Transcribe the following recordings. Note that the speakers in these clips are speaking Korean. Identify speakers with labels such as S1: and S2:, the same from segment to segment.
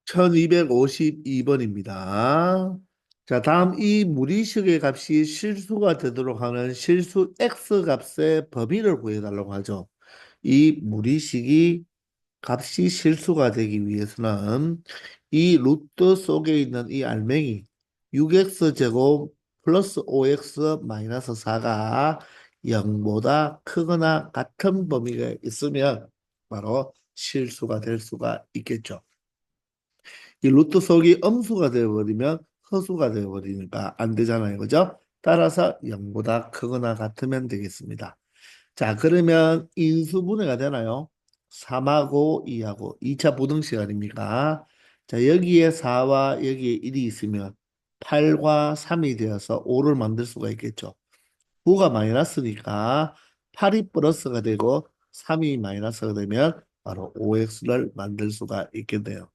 S1: 1252번입니다. 자, 다음 이 무리식의 값이 실수가 되도록 하는 실수 x 값의 범위를 구해달라고 하죠. 이 무리식이 값이 실수가 되기 위해서는 이 루트 속에 있는 이 알맹이 6x 제곱 플러스 5x 마이너스 4가 0보다 크거나 같은 범위가 있으면 바로 실수가 될 수가 있겠죠. 이 루트 속이 음수가 되어버리면 허수가 되어버리니까 안 되잖아요. 그죠? 따라서 0보다 크거나 같으면 되겠습니다. 자, 그러면 인수분해가 되나요? 3하고 2하고 2차 부등식 아닙니까? 자, 여기에 4와 여기에 1이 있으면 8과 3이 되어서 5를 만들 수가 있겠죠. 9가 마이너스니까 8이 플러스가 되고 3이 마이너스가 되면 바로 5x를 만들 수가 있겠네요.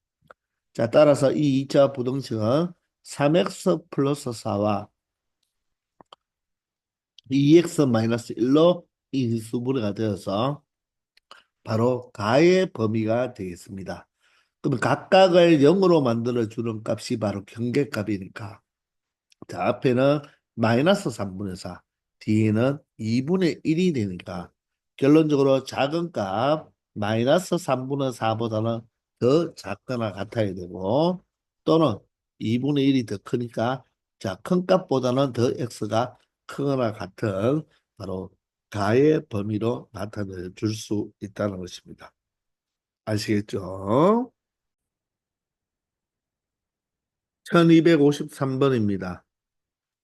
S1: 자, 따라서 이 2차 부등식은 3x 플러스 4와 2x 마이너스 1로 인수분해가 되어서 바로 가의 범위가 되겠습니다. 그러면 각각을 0으로 만들어주는 값이 바로 경계값이니까 자, 앞에는 마이너스 3분의 4, 뒤에는 2분의 1이 되니까 결론적으로 작은 값 마이너스 3분의 4보다는 더 작거나 같아야 되고 또는 2분의 1이 더 크니까 자, 큰 값보다는 더 x가 크거나 같은 바로 가의 범위로 나타내 줄 수 있다는 것입니다. 아시겠죠? 1253번입니다.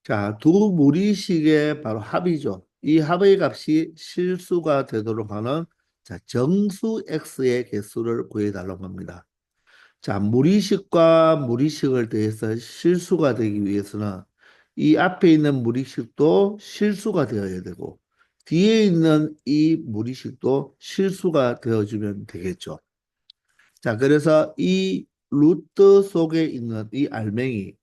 S1: 자, 두 무리식의 바로 합이죠. 이 합의 값이 실수가 되도록 하는 자, 정수 x의 개수를 구해달라고 합니다. 자, 무리식과 무리식을 더해서 실수가 되기 위해서는 이 앞에 있는 무리식도 실수가 되어야 되고 뒤에 있는 이 무리식도 실수가 되어주면 되겠죠. 자, 그래서 이 루트 속에 있는 이 알맹이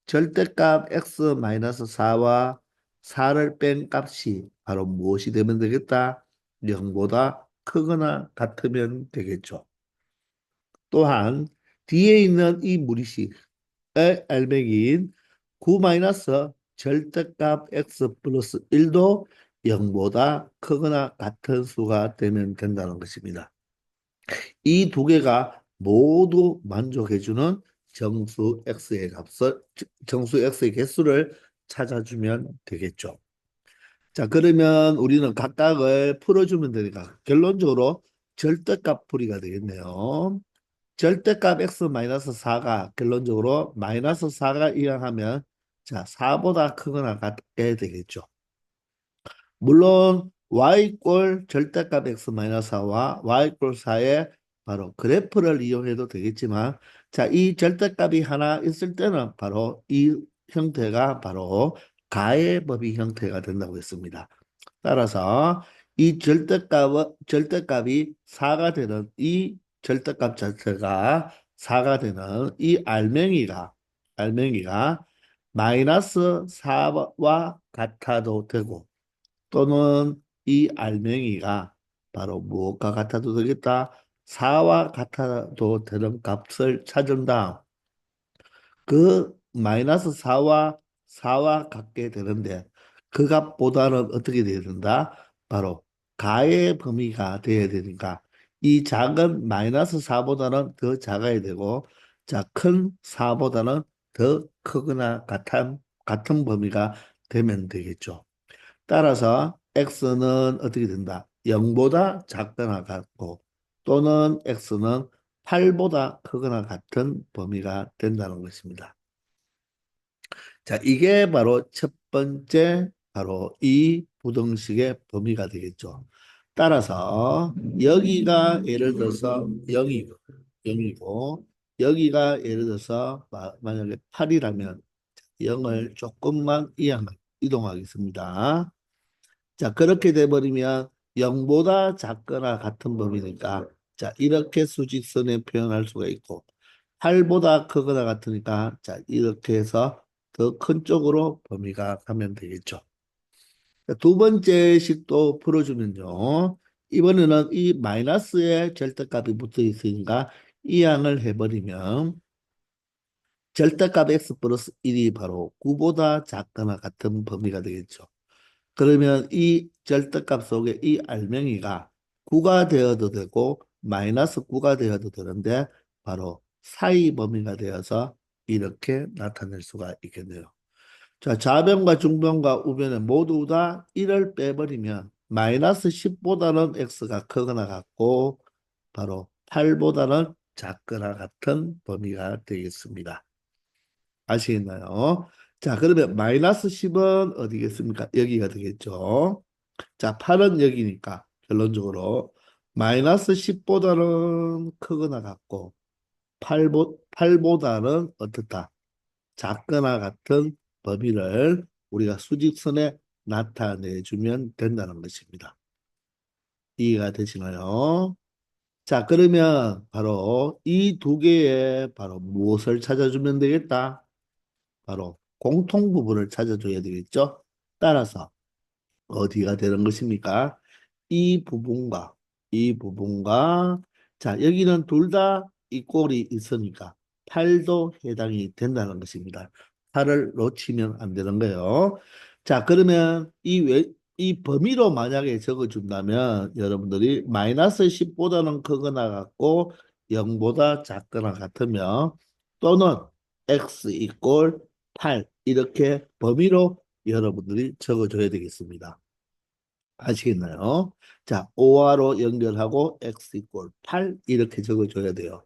S1: 절대값 x-4와 4를 뺀 값이 바로 무엇이 되면 되겠다? 0보다 크거나 같으면 되겠죠. 또한 뒤에 있는 이 무리식의 알맹이인 9 절대값 x 플러스 1도 0보다 크거나 같은 수가 되면 된다는 것입니다. 이 두 개가 모두 만족해주는 정수 x의 값을 정수 x의 개수를 찾아주면 되겠죠. 자, 그러면 우리는 각각을 풀어주면 되니까 결론적으로 절대값 풀이가 되겠네요. 절대값 x-4가 결론적으로 마이너스 4가 일어나면 자, 4보다 크거나 같게 되겠죠. 물론 y꼴 절대값 x-4와 y꼴 4의 바로 그래프를 이용해도 되겠지만 자, 이 절대값이 하나 있을 때는 바로 이 형태가 바로 가의 범위 형태가 된다고 했습니다. 따라서 이 절대값이 4가 되는 이 절대값 자체가 4가 되는 이 알맹이가 마이너스 4와 같아도 되고 또는 이 알맹이가 바로 무엇과 같아도 되겠다. 4와 같아도 되는 값을 찾은 다음 그 마이너스 4와 같게 되는데 그 값보다는 어떻게 돼야 된다? 바로 가의 범위가 돼야 되니까 이 작은 마이너스 4보다는 더 작아야 되고 자, 큰 4보다는 더 크거나 같은 범위가 되면 되겠죠. 따라서 x는 어떻게 된다? 0보다 작거나 같고 또는 x는 8보다 크거나 같은 범위가 된다는 것입니다. 자, 이게 바로 첫 번째 바로 이 부등식의 범위가 되겠죠. 따라서 여기가 예를 들어서 0이고 여기가 예를 들어서 만약에 8이라면 0을 조금만 이동하겠습니다. 자, 그렇게 돼버리면 0보다 작거나 같은 범위니까 자, 이렇게 수직선에 표현할 수가 있고 8보다 크거나 같으니까 자, 이렇게 해서 더 큰 쪽으로 범위가 가면 되겠죠. 자, 두 번째 식도 풀어주면요. 이번에는 이 마이너스의 절대값이 붙어 있으니까 이항을 해버리면 절대값 x 플러스 1이 바로 9보다 작거나 같은 범위가 되겠죠. 그러면 이 절대값 속에 이 알맹이가 9가 되어도 되고 마이너스 9가 되어도 되는데 바로 사이 범위가 되어서 이렇게 나타낼 수가 있겠네요. 자, 좌변과 중변과 우변에 모두 다 1을 빼버리면 마이너스 10보다는 x가 크거나 같고 바로 8보다는 작거나 같은 범위가 되겠습니다. 아시겠나요? 자, 그러면 마이너스 10은 어디겠습니까? 여기가 되겠죠. 자, 8은 여기니까 결론적으로 마이너스 10보다는 크거나 같고 8보다는 어떻다? 작거나 같은 범위를 우리가 수직선에 나타내주면 된다는 것입니다. 이해가 되시나요? 자, 그러면 바로 이 두 개의 바로 무엇을 찾아주면 되겠다? 바로 공통 부분을 찾아줘야 되겠죠? 따라서 어디가 되는 것입니까? 이 부분과 이 부분과 자 여기는 둘 다 이 꼴이 있으니까 8도 해당이 된다는 것입니다. 8을 놓치면 안 되는 거예요. 자 그러면 이 범위로 만약에 적어준다면 여러분들이 마이너스 10보다는 크거나 같고 0보다 작거나 같으며 또는 x 이꼴 8 이렇게 범위로 여러분들이 적어줘야 되겠습니다. 아시겠나요? 자, 5화로 연결하고 x 이꼴 8 이렇게 적어줘야 돼요.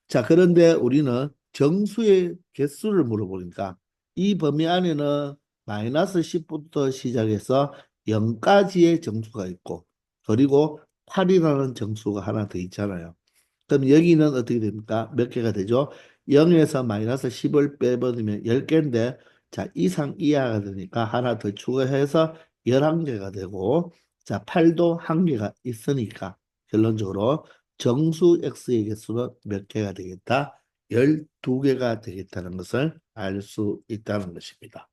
S1: 자, 그런데 우리는 정수의 개수를 물어보니까 이 범위 안에는 마이너스 10부터 시작해서 0까지의 정수가 있고 그리고 8이라는 정수가 하나 더 있잖아요. 그럼 여기는 어떻게 됩니까? 몇 개가 되죠? 0에서 마이너스 10을 빼버리면 10개인데 자 이상 이하가 되니까 하나 더 추가해서 11개가 되고 자 8도 한 개가 있으니까 결론적으로 정수 x의 개수는 몇 개가 되겠다? 12개가 되겠다는 것을 알 수 있다는 것입니다.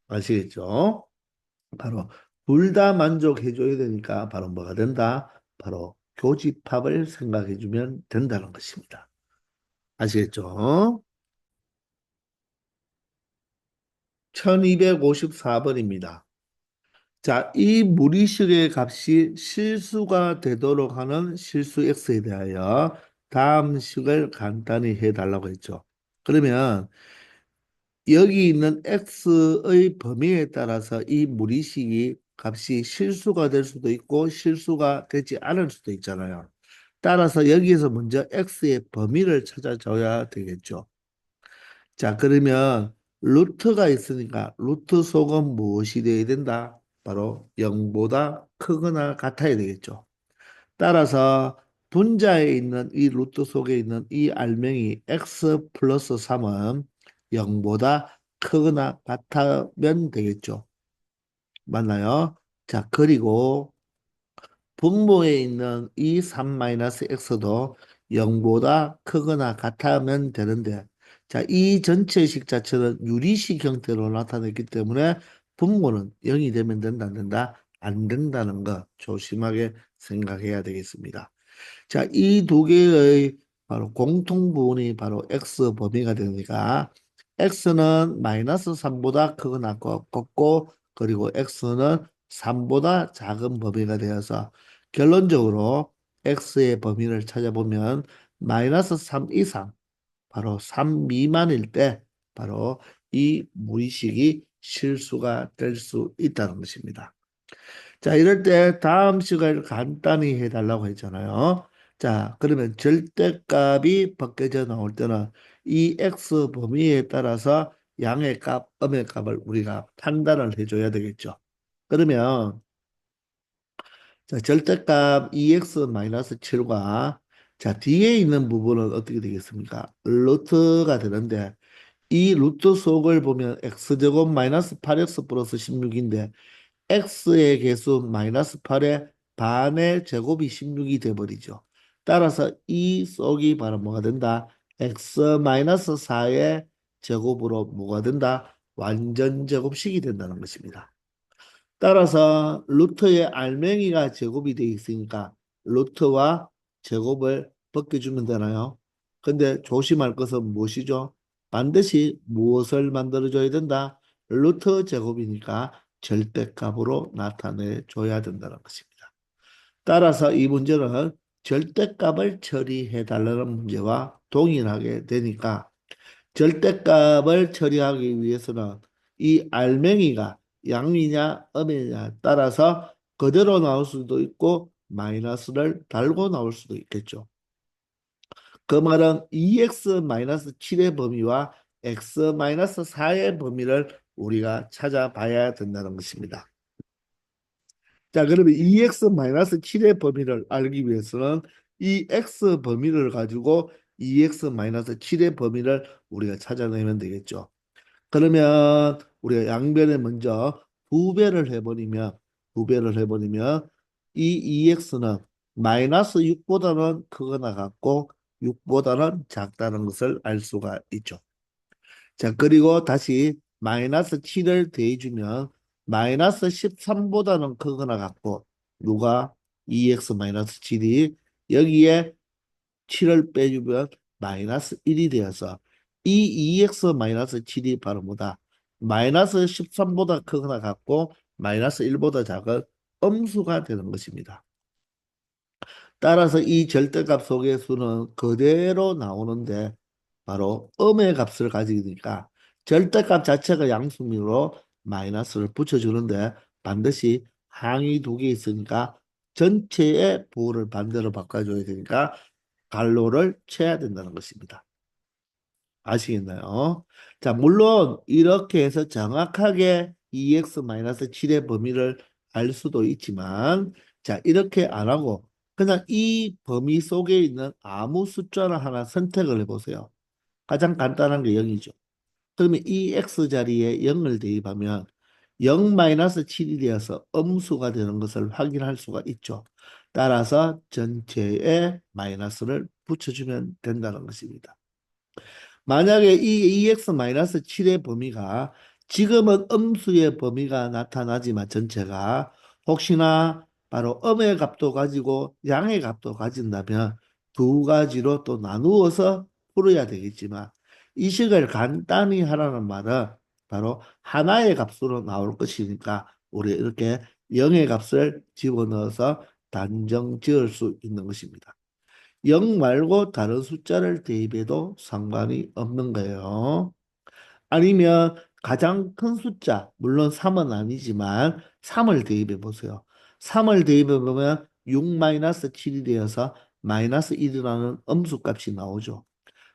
S1: 아시겠죠? 바로 둘 다 만족해줘야 되니까 바로 뭐가 된다? 바로 교집합을 생각해주면 된다는 것입니다. 아시겠죠? 1254번입니다. 자, 이 무리식의 값이 실수가 되도록 하는 실수 x에 대하여 다음 식을 간단히 해달라고 했죠. 그러면 여기 있는 x의 범위에 따라서 이 무리식이 값이 실수가 될 수도 있고 실수가 되지 않을 수도 있잖아요. 따라서 여기에서 먼저 x의 범위를 찾아줘야 되겠죠. 자, 그러면 루트가 있으니까 루트 속은 무엇이 되어야 된다? 바로 0보다 크거나 같아야 되겠죠. 따라서 분자에 있는 이 루트 속에 있는 이 알맹이 x 플러스 3은 0보다 크거나 같으면 되겠죠. 맞나요? 자, 그리고 분모에 있는 이 3-x도 0보다 크거나 같으면 되는데 자, 이 전체식 자체는 유리식 형태로 나타냈기 때문에 분모는 0이 되면 된다, 안 된다? 안 된다는 거 조심하게 생각해야 되겠습니다. 자, 이 두 개의 바로 공통 부분이 바로 x 범위가 되니까 x는 마이너스 3보다 크거나 같고 그리고 x는 3보다 작은 범위가 되어서 결론적으로 x의 범위를 찾아보면 마이너스 3 이상 바로 3 미만일 때 바로 이 무의식이 실수가 될 수 있다는 것입니다. 자, 이럴 때 다음 식을 간단히 해달라고 했잖아요. 자, 그러면 절대값이 벗겨져 나올 때는 이 x 범위에 따라서 양의 값, 음의 값을 우리가 판단을 해줘야 되겠죠. 그러면 자, 절대값 2x-7과 자, 뒤에 있는 부분은 어떻게 되겠습니까? 루트가 되는데 이 루트 속을 보면 x제곱 마이너스 8x 플러스 16인데 x의 개수 마이너스 8의 반의 제곱이 16이 돼버리죠. 따라서 이 속이 바로 뭐가 된다? x 마이너스 4의 제곱으로 뭐가 된다? 완전 제곱식이 된다는 것입니다. 따라서 루트의 알맹이가 제곱이 되어 있으니까 루트와 제곱을 벗겨주면 되나요? 근데 조심할 것은 무엇이죠? 반드시 무엇을 만들어줘야 된다? 루트 제곱이니까 절대값으로 나타내 줘야 된다는 것입니다. 따라서 이 문제는 절대값을 처리해 달라는 문제와 동일하게 되니까 절대값을 처리하기 위해서는 이 알맹이가 양이냐 음이냐에 따라서 그대로 나올 수도 있고 마이너스를 달고 나올 수도 있겠죠. 그 말은 2x-7의 범위와 x-4의 범위를 우리가 찾아봐야 된다는 것입니다. 자, 그러면 2x-7의 범위를 알기 위해서는 이 x 범위를 가지고 2x-7의 범위를 우리가 찾아내면 되겠죠. 그러면 우리가 양변에 먼저 두 배를 해버리면 이 2x는 마이너스 6보다는 크거나 같고 6보다는 작다는 것을 알 수가 있죠. 자, 그리고 다시 마이너스 7을 더해주면 마이너스 13보다는 크거나 같고 누가 2x 마이너스 7이 여기에 7을 빼주면 마이너스 1이 되어서 이 2x 마이너스 7이 바로 뭐다? 마이너스 13보다 크거나 같고 마이너스 1보다 작은 음수가 되는 것입니다. 따라서 이 절대값 속의 수는 그대로 나오는데 바로 음의 값을 가지게 되니까 절대값 자체가 양수므로 마이너스를 붙여주는데 반드시 항이 두 개 있으니까 전체의 부호를 반대로 바꿔줘야 되니까 갈로를 쳐야 된다는 것입니다. 아시겠나요? 자, 물론 이렇게 해서 정확하게 2x-7의 범위를 알 수도 있지만 자, 이렇게 안 하고 그냥 이 범위 속에 있는 아무 숫자를 하나 선택을 해보세요. 가장 간단한 게 0이죠. 그러면 이 x 자리에 0을 대입하면 0-7이 되어서 음수가 되는 것을 확인할 수가 있죠. 따라서 전체에 마이너스를 붙여주면 된다는 것입니다. 만약에 이 EX-7의 범위가 지금은 음수의 범위가 나타나지만 전체가 혹시나 바로 음의 값도 가지고 양의 값도 가진다면 두 가지로 또 나누어서 풀어야 되겠지만 이 식을 간단히 하라는 말은 바로 하나의 값으로 나올 것이니까 우리 이렇게 0의 값을 집어넣어서 단정 지을 수 있는 것입니다. 0 말고 다른 숫자를 대입해도 상관이 없는 거예요. 아니면 가장 큰 숫자, 물론 3은 아니지만 3을 대입해 보세요. 3을 대입해 보면 6-7이 되어서 마이너스 1이라는 음수값이 나오죠.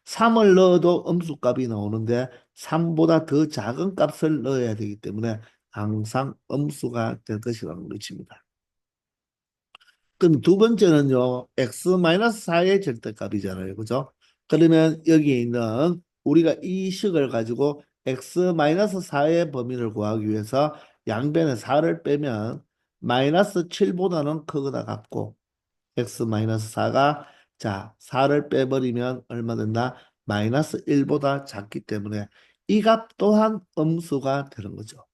S1: 3을 넣어도 음수값이 나오는데 3보다 더 작은 값을 넣어야 되기 때문에 항상 음수가 될 것이라는 것입니다. 그럼 두 번째는요, x-4의 절대값이잖아요. 그죠? 그러면 여기에 있는 우리가 이 식을 가지고 x-4의 범위를 구하기 위해서 양변에 4를 빼면 마이너스 7보다는 크거나 같고 x-4가 자, 4를 빼버리면 얼마 된다? 마이너스 1보다 작기 때문에 이 값 또한 음수가 되는 거죠.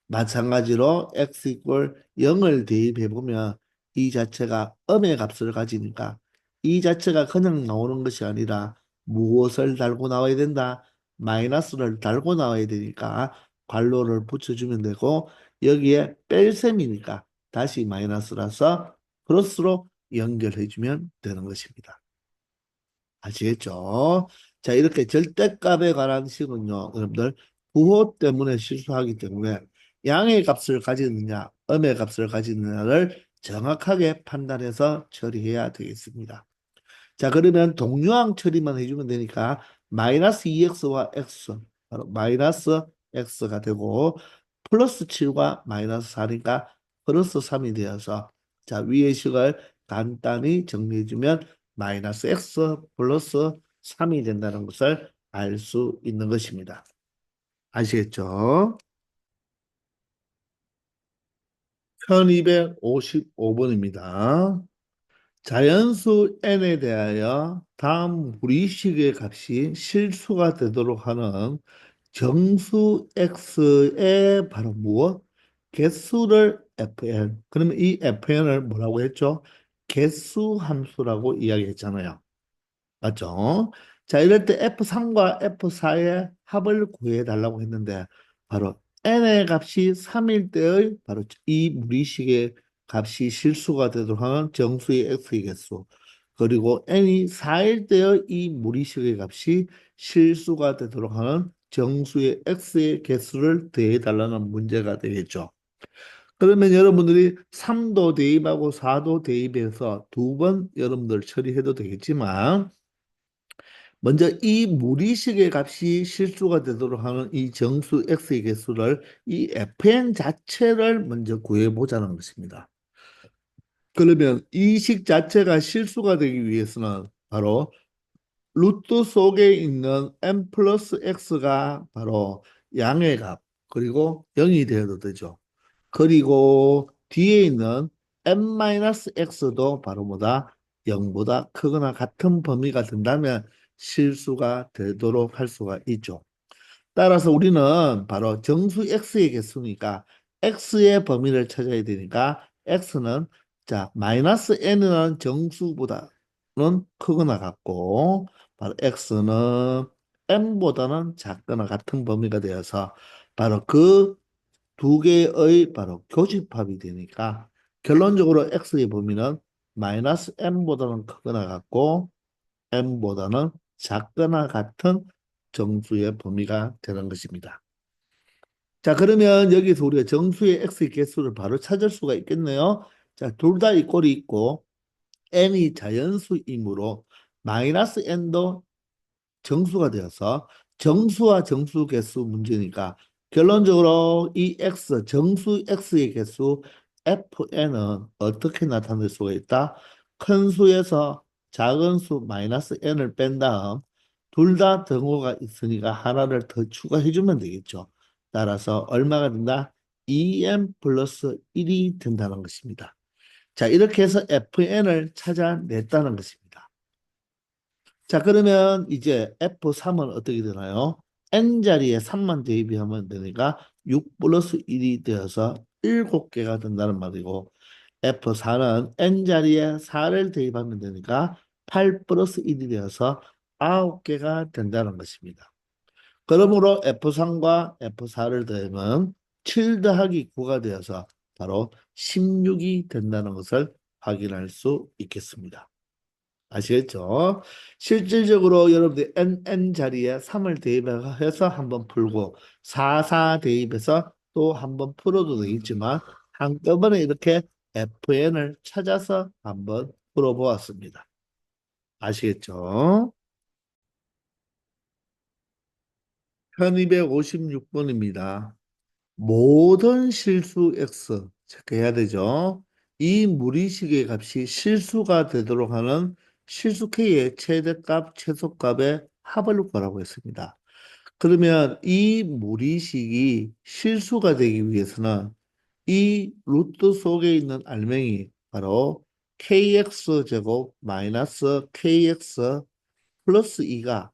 S1: 마찬가지로 x 이퀄 0을 대입해 보면 이 자체가 음의 값을 가지니까 이 자체가 그냥 나오는 것이 아니라 무엇을 달고 나와야 된다? 마이너스를 달고 나와야 되니까 괄호를 붙여주면 되고 여기에 뺄 셈이니까 다시 마이너스라서 플러스로 연결해주면 되는 것입니다. 아시겠죠? 자, 이렇게 절대값에 관한 식은요, 여러분들 부호 때문에 실수하기 때문에 양의 값을 가지느냐, 음의 값을 가지느냐를 정확하게 판단해서 처리해야 되겠습니다. 자, 그러면 동류항 처리만 해주면 되니까 마이너스 2x와 x, 바로 마이너스 x가 되고 플러스 7과 마이너스 4니까 플러스 3이 되어서 자, 위의 식을 간단히 정리해주면 마이너스 x 플러스 3이 된다는 것을 알 수 있는 것입니다. 아시겠죠? 1255번입니다. 자연수 n에 대하여 다음 무리식의 값이 실수가 되도록 하는 정수 x의 바로 무엇? 개수를 fn. 그러면 이 fn을 뭐라고 했죠? 개수 함수라고 이야기했잖아요. 맞죠? 자, 이럴 때 F3과 F4의 합을 구해달라고 했는데, 바로 n의 값이 3일 때의 바로 이 무리식의 값이 실수가 되도록 하는 정수의 x의 개수, 그리고 n이 4일 때의 이 무리식의 값이 실수가 되도록 하는 정수의 x의 개수를 더해달라는 문제가 되겠죠. 그러면 여러분들이 3도 대입하고 4도 대입해서 두 번 여러분들 처리해도 되겠지만, 먼저 이 무리식의 값이 실수가 되도록 하는 이 정수 x의 개수를 이 fn 자체를 먼저 구해보자는 것입니다. 그러면 이 식 자체가 실수가 되기 위해서는 바로 루트 속에 있는 n 플러스 x가 바로 양의 값, 그리고 0이 되어도 되죠. 그리고 뒤에 있는 n-x도 바로 뭐다? 0보다 크거나 같은 범위가 된다면 실수가 되도록 할 수가 있죠. 따라서 우리는 바로 정수 x의 개수니까 x의 범위를 찾아야 되니까 x는 자 마이너스 n은 정수보다는 크거나 같고 바로 x는 n보다는 작거나 같은 범위가 되어서 바로 그 두 개의 바로 교집합이 되니까 결론적으로 x의 범위는 마이너스 n보다는 크거나 같고 n보다는 작거나 같은 정수의 범위가 되는 것입니다. 자, 그러면 여기서 우리가 정수의 x의 개수를 바로 찾을 수가 있겠네요. 자, 둘 다 이 꼴이 있고 n이 자연수이므로 마이너스 n도 정수가 되어서 정수와 정수 개수 문제니까 결론적으로 이 x, 정수 x의 개수 fn은 어떻게 나타낼 수가 있다? 큰 수에서 작은 수 마이너스 n을 뺀 다음 둘 다 등호가 있으니까 하나를 더 추가해주면 되겠죠. 따라서 얼마가 된다? 2n 플러스 1이 된다는 것입니다. 자, 이렇게 해서 fn을 찾아냈다는 것입니다. 자, 그러면 이제 F3은 어떻게 되나요? N자리에 3만 대입하면 되니까 6 플러스 1이 되어서 7개가 된다는 말이고, F4는 N자리에 4를 대입하면 되니까 8 플러스 1이 되어서 9개가 된다는 것입니다. 그러므로 F3과 F4를 더하면 7 더하기 9가 되어서 바로 16이 된다는 것을 확인할 수 있겠습니다. 아시겠죠? 실질적으로 여러분들 n 자리에 3을 대입해서 한번 풀고 4 대입해서 또 한번 풀어도 되겠지만 한꺼번에 이렇게 fn을 찾아서 한번 풀어보았습니다. 아시겠죠? 1256번입니다. 모든 실수 x 체크해야 되죠. 이 무리식의 값이 실수가 되도록 하는 실수 k의 최대값, 최소값의 합을 구하라고 했습니다. 그러면 이 무리식이 실수가 되기 위해서는 이 루트 속에 있는 알맹이 바로 kx 제곱 마이너스 kx 플러스 2가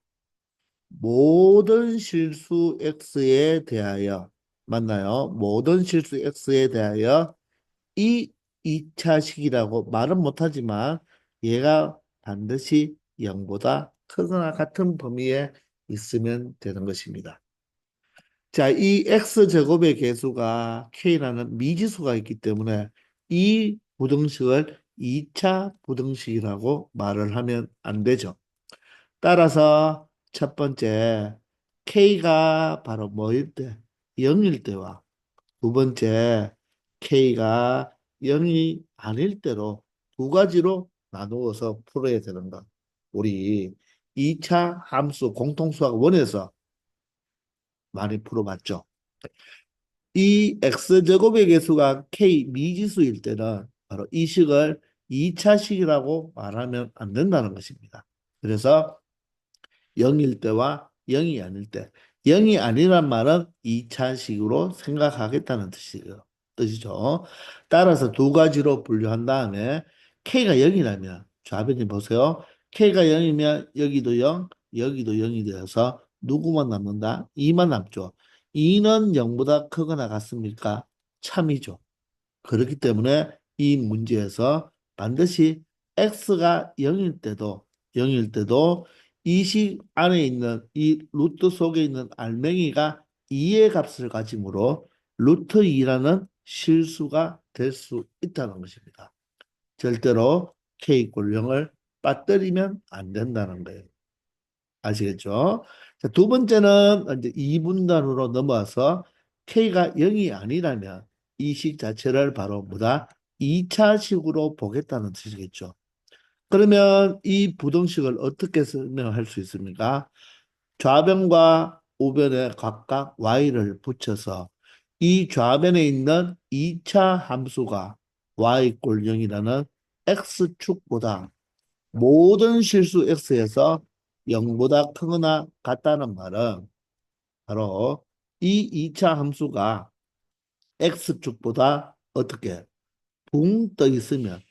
S1: 모든 실수 x에 대하여 맞나요? 모든 실수 x에 대하여 이 2차식이라고 말은 못하지만 얘가 반드시 0보다 크거나 같은 범위에 있으면 되는 것입니다. 자, 이 x제곱의 개수가 k라는 미지수가 있기 때문에 이 부등식을 2차 부등식이라고 말을 하면 안 되죠. 따라서 첫 번째 K가 바로 뭐일 때? 0일 때와 두 번째 K가 0이 아닐 때로 두 가지로 나누어서 풀어야 되는 것. 우리 2차 함수 공통수학 원에서 많이 풀어봤죠. 이 X제곱의 개수가 K 미지수일 때는 바로 이 식을 2차식이라고 말하면 안 된다는 것입니다. 그래서 0일 때와 0이 아닐 때. 0이 아니란 말은 2차식으로 생각하겠다는 뜻이죠. 따라서 두 가지로 분류한 다음에 K가 0이라면 좌변이 보세요. K가 0이면 여기도 0, 여기도 0이 되어서 누구만 남는다? 2만 남죠. 2는 0보다 크거나 같습니까? 참이죠. 그렇기 때문에 이 문제에서 반드시 x가 0일 때도 이 식 안에 있는 이 루트 속에 있는 알맹이가 2의 값을 가지므로 루트 2라는 실수가 될 수 있다는 것입니다. 절대로 K 꼴 0을 빠뜨리면 안 된다는 거예요. 아시겠죠? 자, 두 번째는 이제 2분단으로 넘어와서 K가 0이 아니라면 이 식 자체를 바로 뭐다? 2차식으로 보겠다는 뜻이겠죠. 그러면 이 부등식을 어떻게 설명할 수 있습니까? 좌변과 우변에 각각 y를 붙여서 이 좌변에 있는 2차 함수가 y 꼴 0이라는 x축보다 모든 실수 x에서 0보다 크거나 같다는 말은 바로 이 2차 함수가 x축보다 어떻게 붕 떠 있으면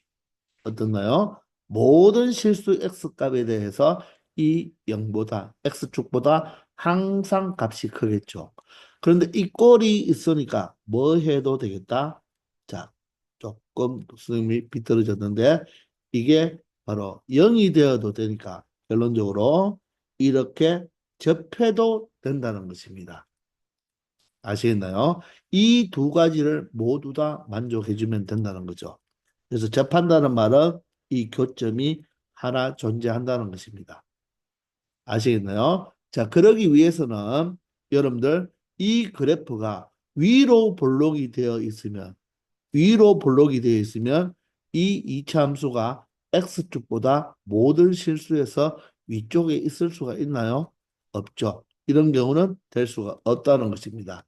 S1: 어떤가요? 모든 실수 x 값에 대해서 이 0보다 x축보다 항상 값이 크겠죠. 그런데 이 꼴이 있으니까 뭐 해도 되겠다? 자, 조금 선생님이 비뚤어졌는데 이게 바로 0이 되어도 되니까 결론적으로 이렇게 접해도 된다는 것입니다. 아시겠나요? 이 두 가지를 모두 다 만족해주면 된다는 거죠. 그래서 접한다는 말은 이 교점이 하나 존재한다는 것입니다. 아시겠나요? 자, 그러기 위해서는 여러분들 이 그래프가 위로 볼록이 되어 있으면 이 이차 함수가 x축보다 모든 실수에서 위쪽에 있을 수가 있나요? 없죠. 이런 경우는 될 수가 없다는 것입니다.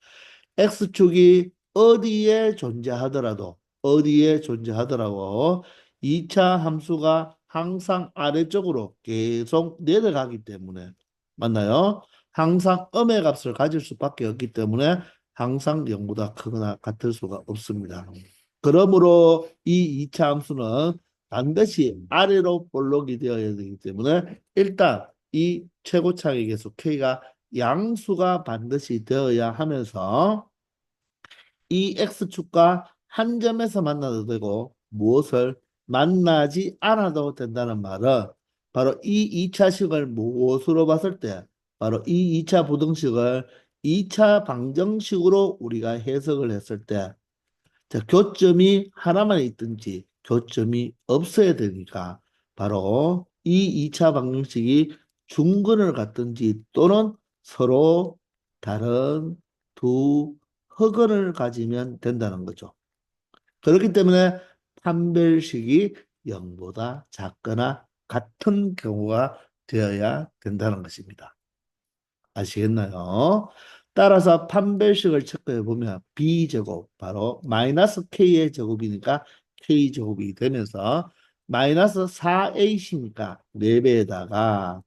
S1: x축이 어디에 존재하더라도 2차 함수가 항상 아래쪽으로 계속 내려가기 때문에 맞나요? 항상 음의 값을 가질 수밖에 없기 때문에 항상 0보다 크거나 같을 수가 없습니다. 그러므로 이 2차 함수는 반드시 아래로 볼록이 되어야 되기 때문에 일단 이 최고차의 계수 K가 양수가 반드시 되어야 하면서 이 X축과 한 점에서 만나도 되고 무엇을 만나지 않아도 된다는 말은 바로 이 2차식을 무엇으로 봤을 때 바로 이 2차 부등식을 2차 방정식으로 우리가 해석을 했을 때 자, 교점이 하나만 있든지 교점이 없어야 되니까 바로 이 2차 방정식이 중근을 갖든지 또는 서로 다른 두 흑은을 가지면 된다는 거죠. 그렇기 때문에 판별식이 0보다 작거나 같은 경우가 되어야 된다는 것입니다. 아시겠나요? 따라서 판별식을 체크해 보면 b제곱 바로 마이너스 k의 제곱이니까 k제곱이 되면서 마이너스 4ac니까 4배에다가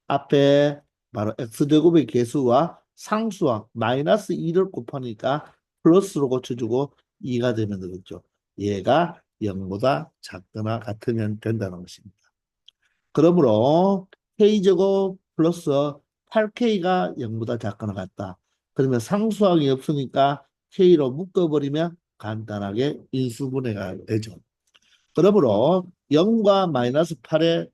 S1: 앞에 바로 x제곱의 개수와 상수와 마이너스 2를 곱하니까 플러스로 고쳐주고 2가 되면 되겠죠. 얘가 0보다 작거나 같으면 된다는 것입니다. 그러므로 K제곱 플러스 8K가 0보다 작거나 같다. 그러면 상수항이 없으니까 K로 묶어버리면 간단하게 인수분해가 되죠. 그러므로 0과 마이너스 8의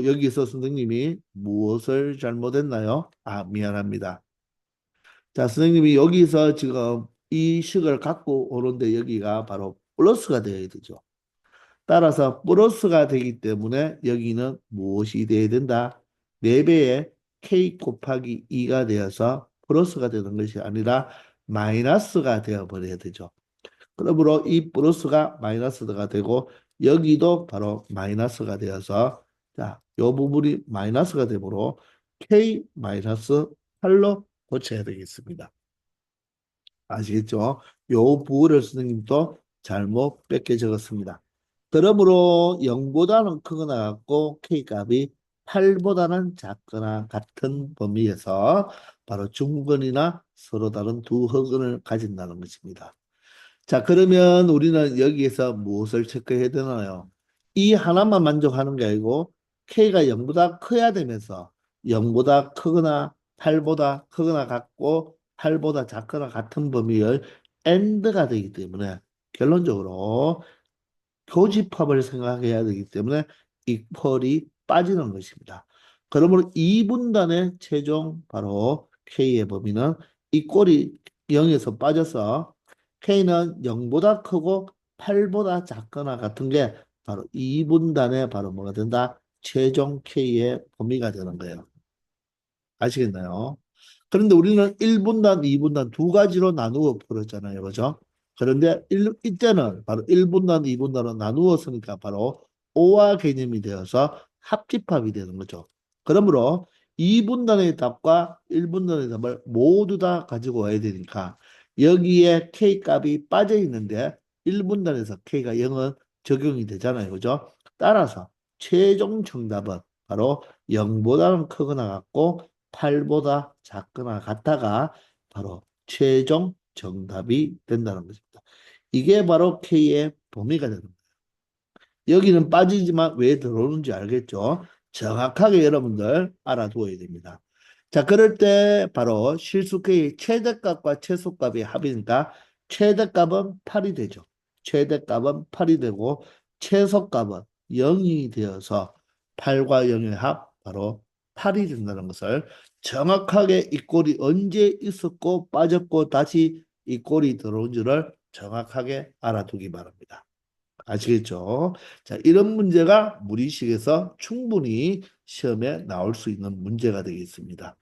S1: 여기서 선생님이 무엇을 잘못했나요? 아, 미안합니다. 자, 선생님이 여기서 지금 이 식을 갖고 오는데 여기가 바로 플러스가 되어야 되죠. 따라서 플러스가 되기 때문에 여기는 무엇이 돼야 된다? 4배의 k 곱하기 2가 되어서 플러스가 되는 것이 아니라 마이너스가 되어 버려야 되죠. 그러므로 이 플러스가 마이너스가 되고 여기도 바로 마이너스가 되어서 자, 요 부분이 마이너스가 되므로 k 마이너스 8로 고쳐야 되겠습니다. 아시겠죠? 요 부호를 선생님도 잘못 뺏겨 적었습니다. 그러므로 0보다는 크거나 같고 K값이 8보다는 작거나 같은 범위에서 바로 중근이나 서로 다른 두 허근을 가진다는 것입니다. 자, 그러면 우리는 여기에서 무엇을 체크해야 되나요? 이 하나만 만족하는 게 아니고 K가 0보다 커야 되면서 0보다 크거나 8보다 크거나 같고 8보다 작거나 같은 범위의 AND가 되기 때문에 결론적으로 교집합을 생각해야 되기 때문에 이퀄이 빠지는 것입니다. 그러므로 2분단의 최종 바로 K의 범위는 이 꼴이 0에서 빠져서 K는 0보다 크고 8보다 작거나 같은 게 바로 2분단의 바로 뭐가 된다? 최종 K의 범위가 되는 거예요. 아시겠나요? 그런데 우리는 1분단, 2분단 두 가지로 나누어 풀었잖아요. 그죠? 그런데 이때는 바로 1분단, 2분단으로 나누었으니까 바로 오화 개념이 되어서 합집합이 되는 거죠. 그러므로 2분단의 답과 1분단의 답을 모두 다 가지고 와야 되니까 여기에 K 값이 빠져 있는데 1분단에서 K가 0은 적용이 되잖아요. 그죠? 따라서 최종 정답은 바로 0보다는 크거나 같고 8보다 작거나 같다가 바로 최종 정답이 된다는 것입니다. 이게 바로 K의 범위가 되는 거예요. 여기는 빠지지만 왜 들어오는지 알겠죠? 정확하게 여러분들 알아두어야 됩니다. 자, 그럴 때 바로 실수 K의 최대값과 최소값의 합이니까 최대값은 8이 되죠. 최대값은 8이 되고 최소값은 0이 되어서 8과 0의 합 바로 8이 된다는 것을 정확하게 이 꼴이 언제 있었고 빠졌고 다시 이 꼴이 들어온 줄을 정확하게 알아두기 바랍니다. 아시겠죠? 자, 이런 문제가 무리식에서 충분히 시험에 나올 수 있는 문제가 되겠습니다.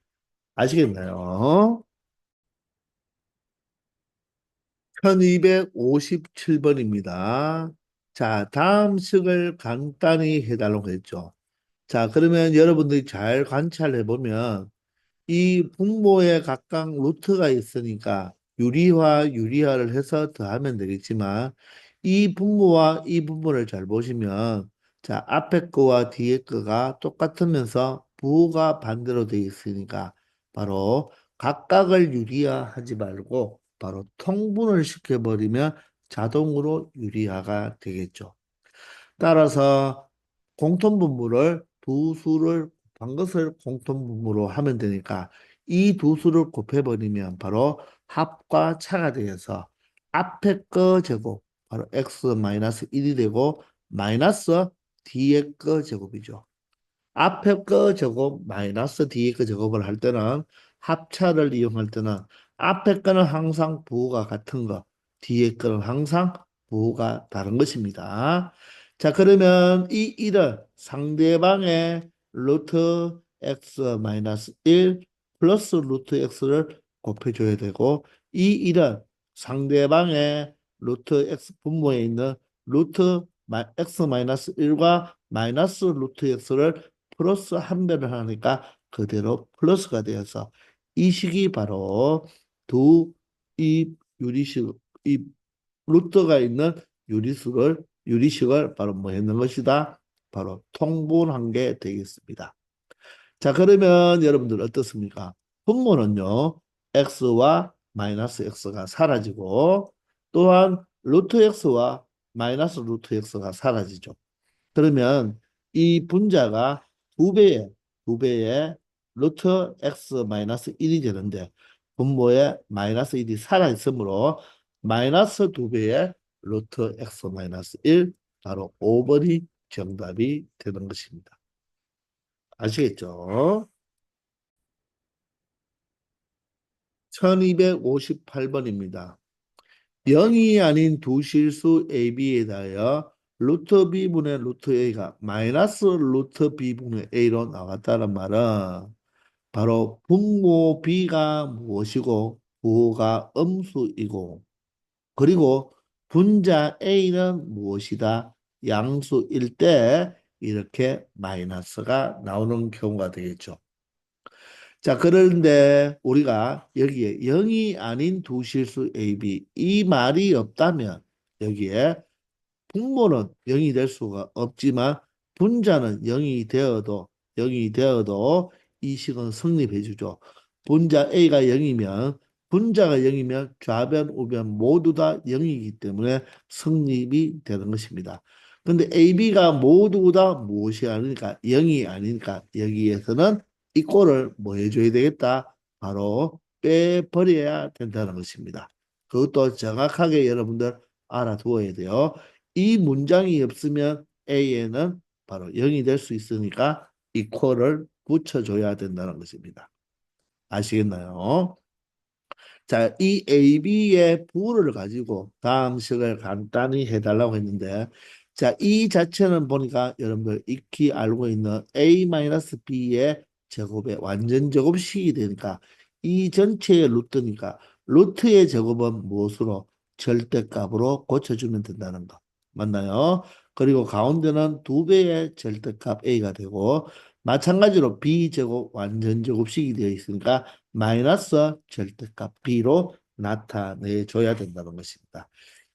S1: 아시겠나요? 1257번입니다. 자, 다음 식을 간단히 해달라고 했죠. 자, 그러면 여러분들이 잘 관찰해 보면 이 분모에 각각 루트가 있으니까 유리화, 유리화를 해서 더하면 되겠지만 이 분모와 이 분모를 잘 보시면 자, 앞에 거와 뒤에 거가 똑같으면서 부호가 반대로 되어 있으니까 바로 각각을 유리화하지 말고 바로 통분을 시켜버리면 자동으로 유리화가 되겠죠. 따라서 공통분모를 두 수를 곱한 것을 공통분모로 하면 되니까 이 두 수를 곱해버리면 바로 합과 차가 되어서 앞에 거 제곱 바로 x-1이 되고 마이너스 뒤에 거 제곱이죠. 앞에 거 제곱 마이너스 뒤에 거 제곱을 할 때는 합차를 이용할 때는 앞에 거는 항상 부호가 같은 거, 뒤에 거는 항상 부호가 다른 것입니다. 자, 그러면 이 1을 상대방의 루트 x 마이너스 1 플러스 루트 x를 곱해줘야 되고 이 1은 상대방의 루트 x 분모에 있는 루트 x 마이너스 1과 마이너스 루트 x를 플러스 한 배를 하니까 그대로 플러스가 되어서 이 식이 바로 이 유리식, 이 루트가 있는 유리식을 바로 뭐 했는 것이다. 바로 통분한 게 되겠습니다. 자, 그러면 여러분들 어떻습니까? 분모는요, x와 마이너스 x가 사라지고 또한 루트 x와 마이너스 루트 x가 사라지죠. 그러면 이 분자가 두 배의 루트 x 마이너스 1이 되는데 분모에 마이너스 1이 살아있으므로 마이너스 두 배의 루트 x 마이너스 1 바로 5번이 정답이 되는 것입니다. 아시겠죠? 1258번입니다. 0이 아닌 두 실수 AB에 대하여 루트 B분의 루트 A가 마이너스 루트 B분의 A로 나왔다는 말은 바로 분모 B가 무엇이고 부호가 음수이고 그리고 분자 A는 무엇이다? 양수일 때 이렇게 마이너스가 나오는 경우가 되겠죠. 자, 그런데 우리가 여기에 0이 아닌 두 실수 AB 이 말이 없다면 여기에 분모는 0이 될 수가 없지만 분자는 0이 되어도 이 식은 성립해 주죠. 분자 A가 0이면 분자가 0이면 좌변, 우변 모두 다 0이기 때문에 성립이 되는 것입니다. 근데 AB가 모두 다 무엇이 아니니까 0이 아니니까 여기에서는 이 꼴을 뭐 해줘야 되겠다? 바로 빼버려야 된다는 것입니다. 그것도 정확하게 여러분들 알아두어야 돼요. 이 문장이 없으면 A에는 바로 0이 될 수 있으니까 equal을 붙여줘야 된다는 것입니다. 아시겠나요? 자, 이 AB의 부호를 가지고 다음 식을 간단히 해달라고 했는데, 자, 이 자체는 보니까 여러분들 익히 알고 있는 A-B의 제곱의 완전 제곱식이 되니까 이 전체의 루트니까 루트의 제곱은 무엇으로? 절대값으로 고쳐주면 된다는 거. 맞나요? 그리고 가운데는 두 배의 절대값 A가 되고 마찬가지로 B제곱 완전 제곱식이 되어 있으니까 마이너스 절대값 B로 나타내줘야 된다는 것입니다.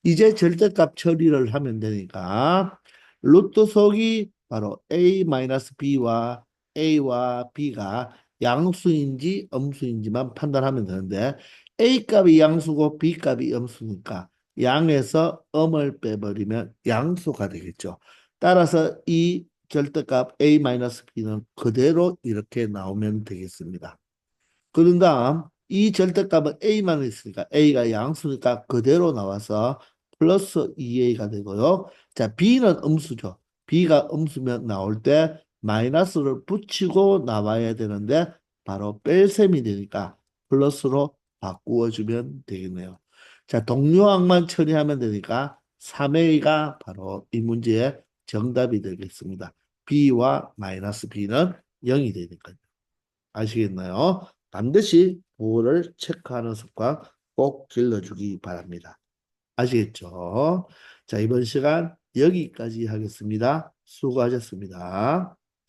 S1: 이제 절대값 처리를 하면 되니까 루트 속이 바로 A-B와 A와 B가 양수인지 음수인지만 판단하면 되는데 A 값이 양수고 B 값이 음수니까 양에서 음을 빼버리면 양수가 되겠죠. 따라서 이 절대값 A-B는 그대로 이렇게 나오면 되겠습니다. 그런 다음 이 절대값은 A만 있으니까 A가 양수니까 그대로 나와서 플러스 2A가 되고요. 자, B는 음수죠. B가 음수면 나올 때 마이너스를 붙이고 나와야 되는데 바로 뺄 셈이 되니까 플러스로 바꾸어 주면 되겠네요. 자, 동료항만 처리하면 되니까 3A가 바로 이 문제의 정답이 되겠습니다. B와 마이너스 B는 0이 되니까요. 아시겠나요? 반드시 보호를 체크하는 습관 꼭 길러주기 바랍니다. 아시겠죠? 자, 이번 시간 여기까지 하겠습니다. 수고하셨습니다.